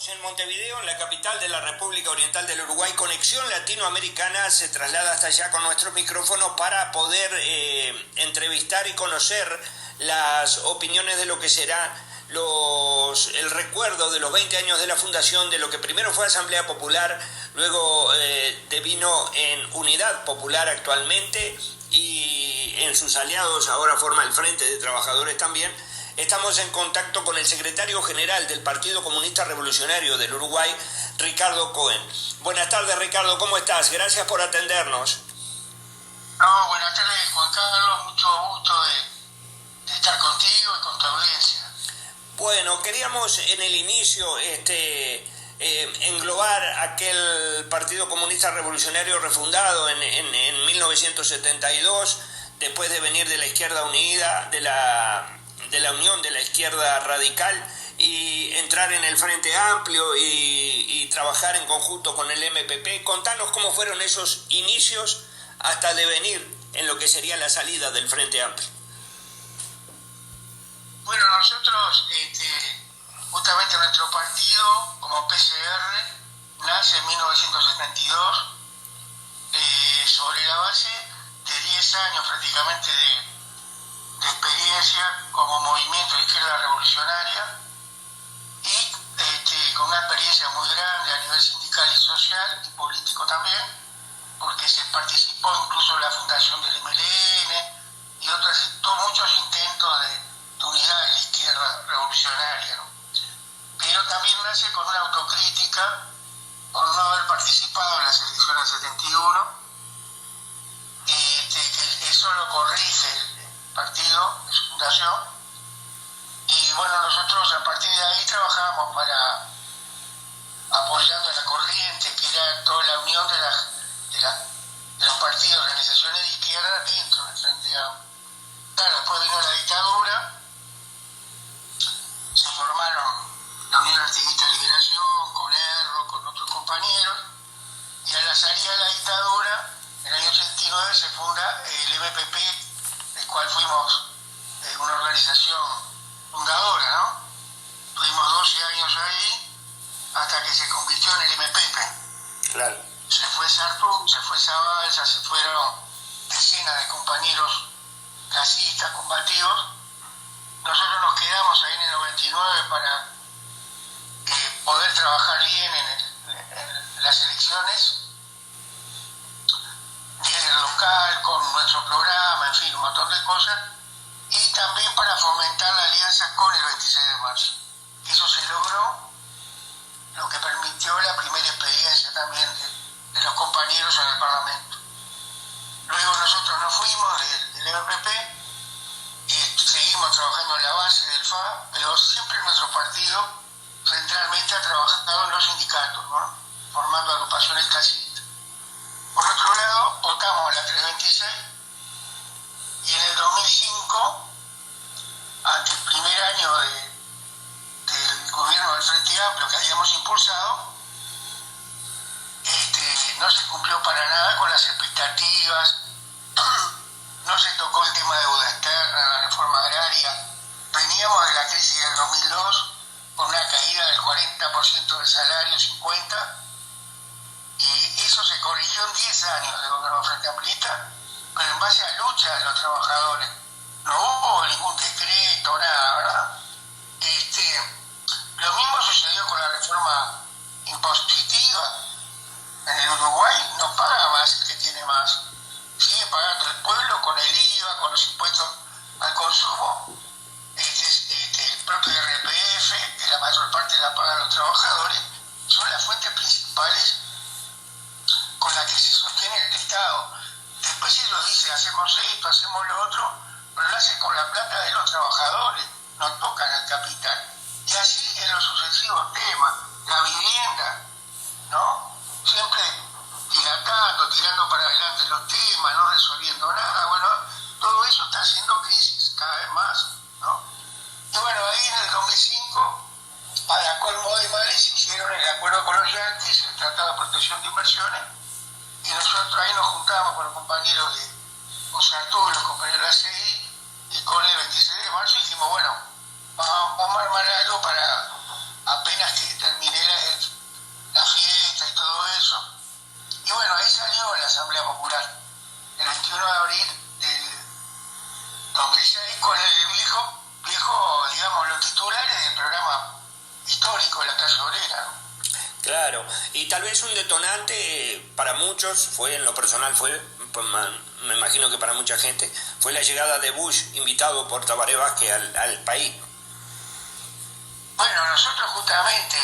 En Montevideo, en la capital de la República Oriental del Uruguay, Conexión Latinoamericana se traslada hasta allá con nuestros micrófonos para poder entrevistar y conocer las opinioes de lo que será el recuerdo de los 20 años de la fundación, de lo que primero fue Asamblea Popular, luego devino en Unidad Popular actualmente y en sus aliados ahora forma el Frente de Trabajadores también. Estamos en contacto con el secretario general del Partido Comunista Revolucionario del Uruguay, Ricardo Cohen. Buenas tardes, Ricardo, ¿cómo estás? Gracias por atendernos. No, buenas tardes, Juan Carlos, mucho gusto de estar contigo y con tu audiencia. Bueno, queríamos en el inicio englobar aquel Partido Comunista Revolucionario refundado en 1972, después de venir de la Izquierda Unida, de la Unión de la Izquierda Radical, y entrar en el Frente Amplio y trabajar en conjunto con el MPP. Contanos cómo fueron esos inicios hasta devenir en lo que sería la salida del Frente Amplio. Bueno, nosotros, justamente nuestro partido, como PCR, nace en 1972, sobre la base de 10 años prácticamente de experiencia como movimiento de izquierda revolucionaria y con una experiencia muy grande a nivel sindical y social y político también, porque se participó incluso en la fundación del MLN y muchos intentos de unidad de la izquierda revolucionaria, ¿no? Pero también nace con una autocrítica por no haber participado en las elecciones del 71 y que eso lo corrige el partido de su fundación y Y bueno, nosotros a partir de ahí trabajábamos para apoyando a la corriente, que era toda la unión de los partidos, organizaciones de izquierda dentro del Frente Amplio. Claro, después vino la dictadura, se formaron la Unión Artiguista de Liberación, con Erro, con otros compañeros, y a la salida de la dictadura, en el año 89 se funda el MPP, del cual fuimos una organización fundadora, ¿no? Tuvimos 12 años ahí, hasta que se convirtió en el MPP. Claro. Se fue Sartú, se fue Zabalza, se fueron decenas de compañeros clasistas, combativos. Nosotros nos quedamos ahí en el 99 para poder trabajar bien en las elecciones, bien el local, con nuestro programa, en fin, un montón de cosas, y también para fomentar la alianza con el 26 de marzo. Eso se logró, lo que permitió la primera experiencia también de los compañeros en el Parlamento. Luego nosotros nos fuimos del MPP y seguimos trabajando en la base del FA, pero siempre nuestro partido centralmente ha trabajado en los sindicatos, ¿no? Formando agrupaciones clasistas. Por otro lado, votamos la 326 y en el 2005, ante el primer año del gobierno del Frente Amplio que habíamos impulsado, no se cumplió para nada con las expectativas, no se tocó el tema de deuda externa, la reforma agraria. Veníamos de la crisis del 2002 con una caída del 40% del salario, 50%, y eso se corrigió en 10 años de gobierno Frente Amplista, pero en base a lucha de los trabajadores. No hubo ningún decreto, nada, ¿verdad? Lo mismo sucedió con la reforma impositiva. En el Uruguay no paga más el que tiene más. Sigue pagando el pueblo con el IVA, con los impuestos al consumo. El propio IRPF, que la mayor parte la pagan los trabajadores, son las fuentes principales con las que se sostiene el Estado. Después ellos dicen, hacemos esto, hacemos lo otro, pero lo hacen con la plata de los trabajadores, no tocan el capital. Y así en los sucesivos temas, la vivienda, ¿no? Siempre dilatando, tirando para adelante los temas, no resolviendo nada. Bueno, todo eso está haciendo crisis cada vez más, ¿no? Y bueno, ahí en el 2005, para colmo de males, hicieron el acuerdo con los yanquis, el Tratado de Protección de Inversiones, y nosotros ahí nos juntamos con los compañeros de Sartú, los compañeros de ACI, y con el 26 de marzo dijimos, bueno, vamos a armar algo para apenas que termine la fiesta y todo eso. Y bueno, ahí salió la Asamblea Popular, el 21 de abril del 2006, con el viejo, digamos, los titulares del programa histórico de la clase obrera, ¿no? Claro, y tal vez un detonante para muchos fue, en lo personal fue, me imagino que para mucha gente, fue la llegada de Bush, invitado por Tabaré Vázquez al país. Bueno, nosotros justamente,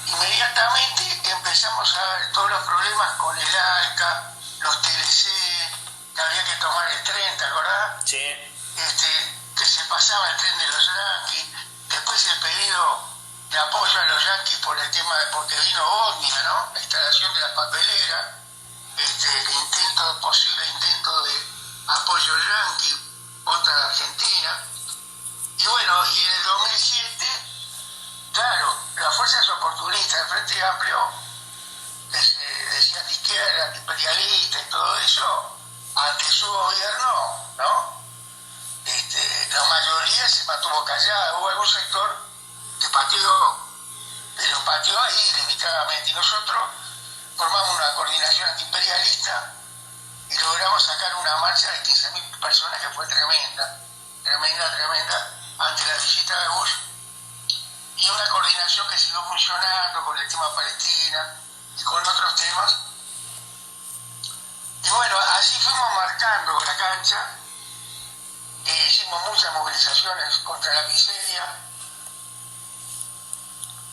inmediatamente empezamos a ver todos los problemas con el ALCA, los TLC, que había que tomar el tren, ¿te acordás? Sí. Que se pasaba el tren de los yanquis, después el pedido de apoyo a los yanquis por el tema porque vino Omnia, ¿no? La instalación de la papelera, posible intento de apoyo yanqui contra Argentina. Y bueno, y en el 2007, claro, las fuerzas oportunistas del Frente Amplio, que se decían de izquierda, imperialista y todo eso, ante su gobierno, ¿no? La mayoría se mantuvo callada. Hubo algún sector que pateó, pero pateó ahí limitadamente. Y nosotros formamos una coordinación antiimperialista y logramos sacar una marcha de 15.000 personas que fue tremenda, ante la visita de Bush, y una coordinación que siguió funcionando con el tema Palestina y con otros temas. Y bueno, así fuimos marcando la cancha. Hicimos muchas movilizaciones contra la miseria,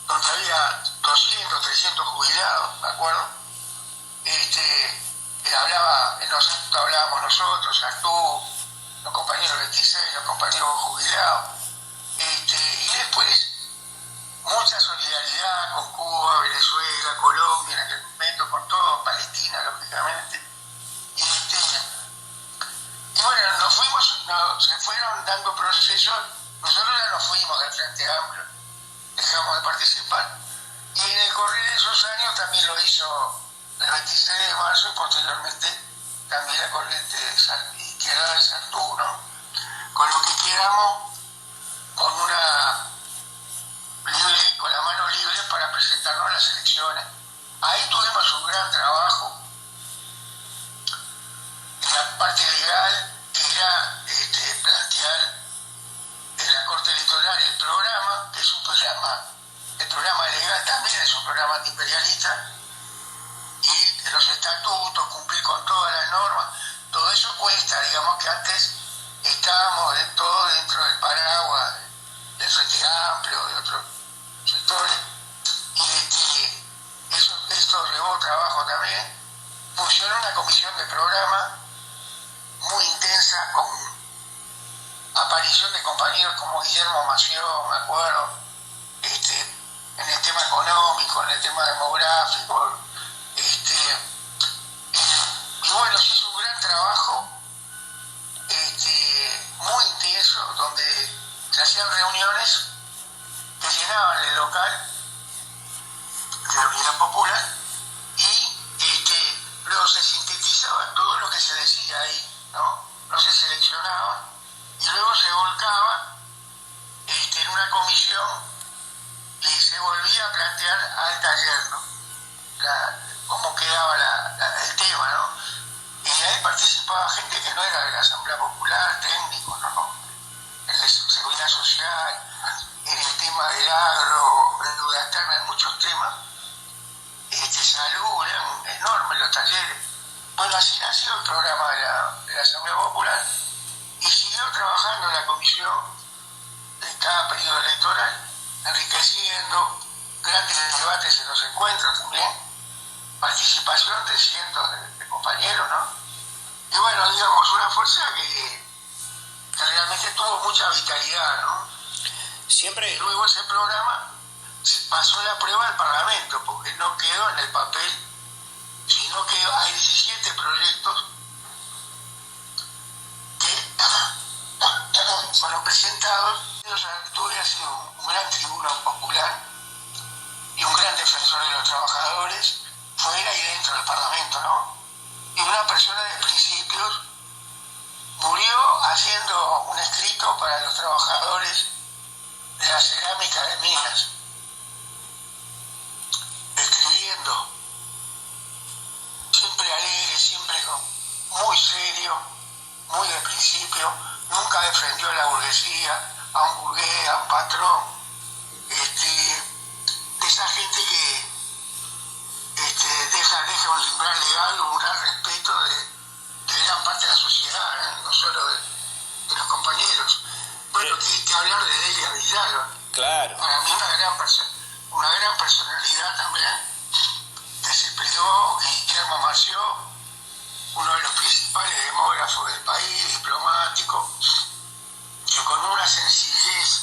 donde había 200, 300 jubilados, ¿me acuerdo? En los actos hablábamos nosotros, Sartú, los compañeros 26, los compañeros jubilados. Y después, mucha solidaridad con Cuba, Venezuela, Colombia en aquel momento, con todo, Palestina, lógicamente. Y bueno, se fueron dando procesos, nosotros ya nos fuimos del Frente Amplio, dejamos de participar, y en el correr de esos años también lo hizo el 26 de marzo y posteriormente también la corriente izquierda de Sandú, ¿no? Con lo que quedamos con la mano libre para presentarnos a las elecciones. Ahí tuvimos un gran trabajo en la parte legal, que era plantear en la Corte Electoral el programa, que es un programa, el programa legal también es un programa antiimperialista, y los estatutos, cumplir con todas las normas, todo eso cuesta. Digamos que antes estábamos de todo dentro del paraguas del Frente Amplio, de otros sectores, y esto llevó trabajo también. Funcionó una comisión de programa muy intensa, con aparición de compañeros como Guillermo Mació, me acuerdo, en el tema económico, en el tema demográfico, y bueno, se hizo un gran trabajo muy intenso, donde se hacían reuniones que llenaban el local de la Unidad Popular, y luego se sintetizaba todo lo que se decía ahí, no se seleccionaba, y luego se volcaba en una comisión y se volvía a plantear al taller, ¿no? Cómo quedaba el tema, ¿no? Y ahí participaba gente que no era de la Asamblea Popular, técnicos, ¿no? En la seguridad social, en el tema del agro, en deuda externa, en muchos temas. Salud, eran enormes los talleres. Bueno, así nació el programa de la Asamblea Popular, y siguió trabajando en la comisión de cada periodo electoral, enriqueciendo grandes debates en los encuentros también, participación de cientos de compañeros, ¿no? Y bueno, digamos, una fuerza que realmente tuvo mucha vitalidad, ¿no? Siempre. Luego ese programa pasó la prueba al Parlamento, porque no quedó en el papel, sino que hay 17 proyectos que fueron presentados. Tuve ha sido un gran tribuno popular y un gran defensor de los trabajadores, fuera y dentro del Parlamento, ¿no? Y una persona de principios. Murió haciendo un escrito para los trabajadores de la cerámica de Minas, escribiendo, siempre alegre, siempre muy serio, muy de principio, nunca defendió a la burguesía, a un burgués, a un patrón, de esa gente que deja un umbral legal, un gran respeto de gran parte de la sociedad, no solo de los compañeros. Bueno, que hablar de Delia Villalba. Claro. Para mí una gran personalidad también, que se peleó, Guillermo Mació, uno de los principales demógrafos del país, diplomático, que con una sencillez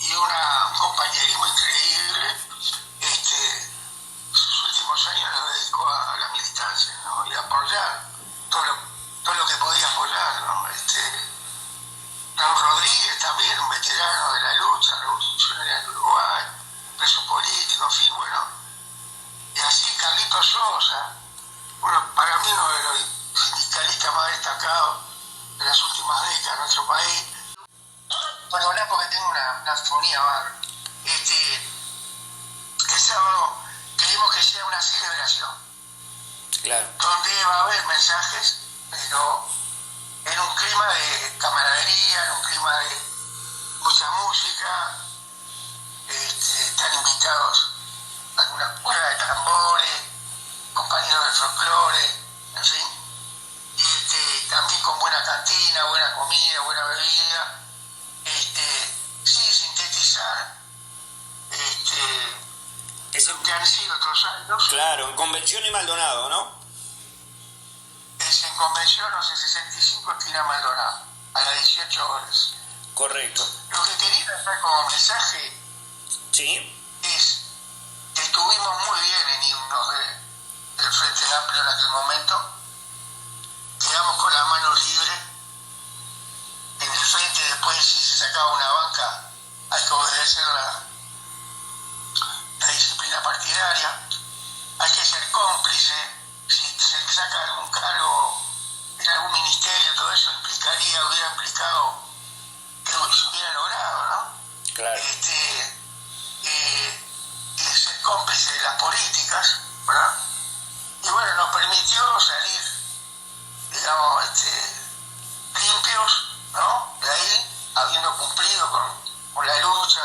y un compañerismo increíble, sus últimos años los dedicó a la militancia, ¿no? Y a apoyar todo lo que podía apoyar, ¿no? Raúl Rodríguez también, un veterano de la lucha revolucionaria en Uruguay, preso político, en fin, bueno. Y así Carlitos Sosa, bueno, para mí uno de los sindicalistas más destacados de las últimas décadas en nuestro país. Perdoná porque tengo una fonía bárbara. El sábado queremos que sea una celebración. Claro. Donde va a haber mensajes, pero en un clima de camaradería, en un clima de mucha música. Están invitados alguna cuerda de tambores, compañeros del folclore, en fin. Y también con buena cantina, buena comida, buena bebida. Sí, sintetizar que han sido otros años. Claro, en Convención y Maldonado, ¿no? Es en Convención 1165, esquina Maldonado, a las 18 horas. Correcto. Lo que quería dejar como mensaje es que estuvimos muy bien en irnos del Frente Amplio en aquel momento. Quedamos con las manos libres. En el frente, después, si se sacaba una banca, hay que obedecer la disciplina partidaria. Hay que ser cómplice. Si se saca algún cargo en algún ministerio, todo eso hubiera implicado que lo se hubiera logrado, ¿no? Claro. Ser cómplice de las políticas, ¿verdad? Y bueno, nos permitió salir, digamos, limpios, ¿no? De ahí, habiendo cumplido con la lucha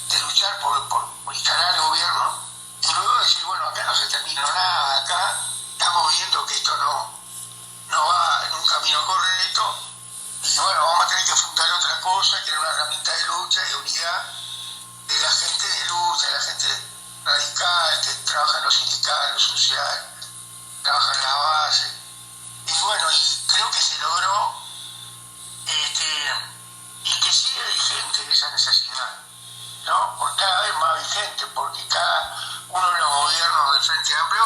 de luchar por instalar el gobierno, y luego decir, bueno, acá no se terminó nada, acá estamos viendo que esto no va en un camino correcto, y bueno, vamos a tener que fundar otra cosa, que era una herramienta de lucha, de unidad, de la gente de lucha, de la gente radical, que trabaja en los sindicatos, social, trabaja en la base. Y bueno, y creo que se logró, y que sigue vigente esa necesidad, ¿no? Por cada vez más vigente, porque cada uno de los gobiernos del Frente Amplio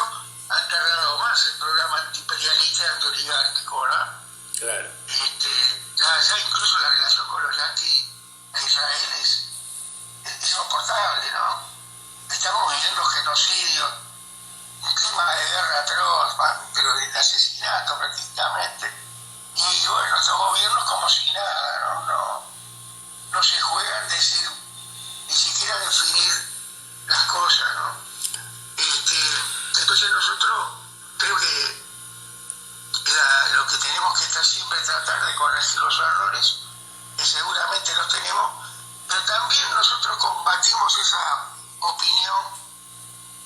han tardado más el programa antiimperialista y antioligárquico, ¿verdad? Claro. Ya incluso la relación con los yanquis en Israel es insoportable, ¿no? Estamos viviendo genocidio, un clima de guerra atroz, pero de asesinato prácticamente. Y bueno, estos gobiernos como si nada, no se juegan decir, ni siquiera definir las cosas, ¿no? Entonces nosotros creo que lo que tenemos que estar siempre es tratar de corregir los errores, que seguramente los tenemos, pero también nosotros combatimos esa opinión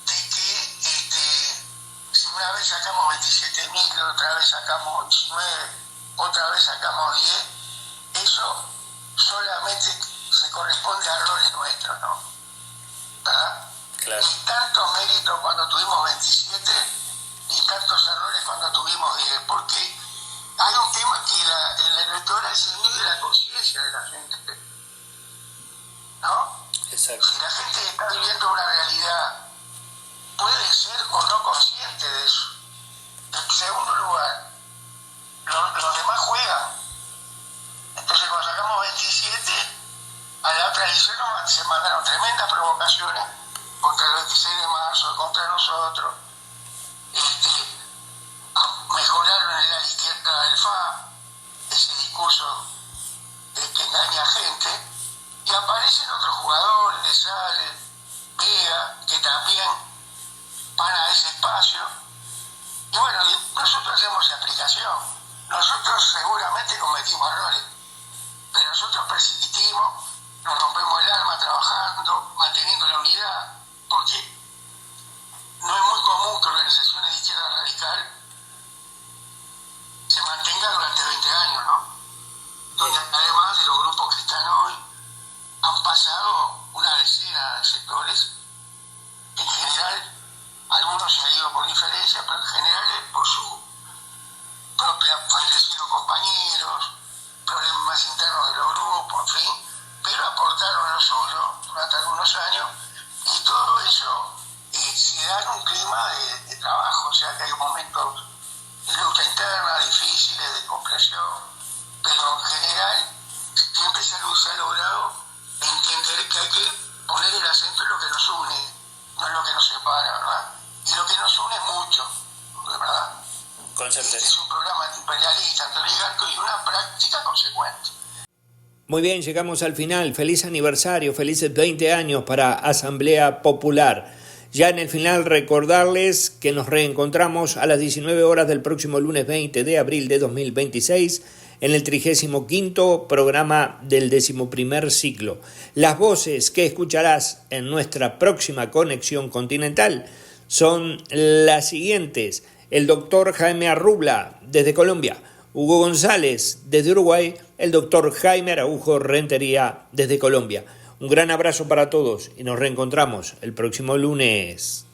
de que si una vez sacamos 27.000, otra vez sacamos 19, otra vez sacamos 10, eso solamente se corresponde a errores nuestros, ¿no? ¿Verdad? Claro. Ni tantos méritos cuando tuvimos 27, ni tantos errores cuando tuvimos 10, porque hay un tema que en la electoral se mide la conciencia de la gente, ¿no? Exacto. Si la gente está viviendo una realidad, puede ser o no consciente de eso. En segundo lugar, los demás juegan. Entonces cuando sacamos 27, a la otra elección se mandaron tremendas provocaciones contra el 26 de marzo, contra nosotros. Mejoraron en la izquierda del FA, ese discurso que engaña a gente, y aparecen otros jugadores, salen, Vega, que también van a ese espacio. Y bueno, nosotros hacemos esa aplicación. Nosotros seguramente cometimos errores, pero nosotros persistimos, nos rompemos el alma trabajando, manteniendo la unidad, porque no es muy común que organizaciones de izquierda radical se mantengan durante 20 años, ¿no? Donde además de los grupos que están hoy, han pasado una decena de sectores. En general, algunos se han ido por diferencia, pero en general es por su propia fallecieron compañeros, problemas internos de los grupos, en fin, pero aportaron lo suyo durante algunos años, y todo eso se da en un clima de trabajo, o sea que hay momentos de lucha interna difíciles, de comprensión, pero en general siempre se ha logrado entender que hay que poner el acento en lo que nos une, no en lo que nos separa, ¿verdad? Y lo que nos une es mucho, ¿verdad? Con certeza. Es un programa imperialista, antioligárquico y una práctica consecuente. Muy bien, llegamos al final. Feliz aniversario, felices 20 años para Asamblea Popular. Ya en el final recordarles que nos reencontramos a las 19 horas del próximo lunes 20 de abril de 2026 en el 35º programa del 11º ciclo. Las voces que escucharás en nuestra próxima conexión continental son las siguientes: el doctor Jaime Arrubla desde Colombia, Hugo González desde Uruguay, el doctor Jaime Araujo Rentería desde Colombia. Un gran abrazo para todos y nos reencontramos el próximo lunes.